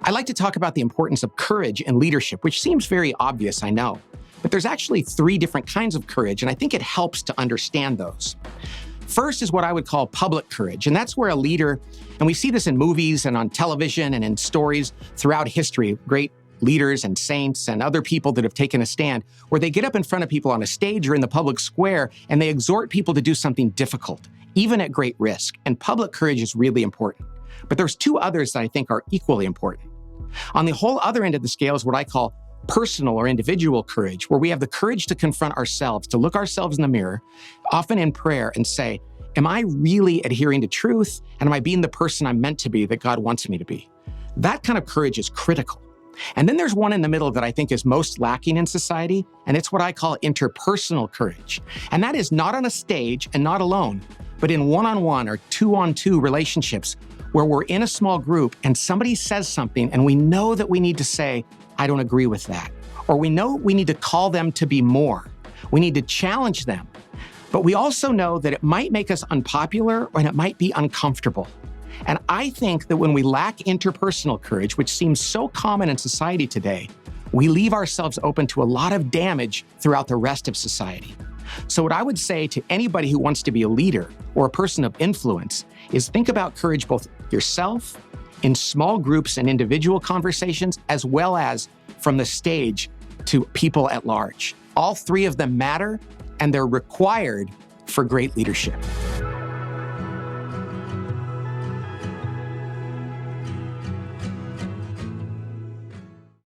I like to talk about the importance of courage in leadership, which seems very obvious, I know. But there's actually 3 different kinds of courage, and I think it helps to understand those. First is what I would call public courage, and that's where a leader, and we see this in movies and on television and in stories throughout history, great leaders and saints and other people that have taken a stand, where they get up in front of people on a stage or in the public square and they exhort people to do something difficult, even at great risk. And public courage is really important. But there's 2 others that I think are equally important. On the whole other end of the scale is what I call personal or individual courage, where we have the courage to confront ourselves, to look ourselves in the mirror, often in prayer, and say, am I really adhering to truth? And am I being the person I'm meant to be, that God wants me to be? That kind of courage is critical. And then there's one in the middle that I think is most lacking in society, and it's what I call interpersonal courage. And that is not on a stage and not alone, but in one-on-one or two-on-two relationships where we're in a small group and somebody says something and we know that we need to say, I don't agree with that. Or we know we need to call them to be more. We need to challenge them. But we also know that it might make us unpopular and it might be uncomfortable. And I think that when we lack interpersonal courage, which seems so common in society today, we leave ourselves open to a lot of damage throughout the rest of society. So what I would say to anybody who wants to be a leader or a person of influence is think about courage both yourself, in small groups and individual conversations, as well as from the stage to people at large. All 3 of them matter, and they're required for great leadership.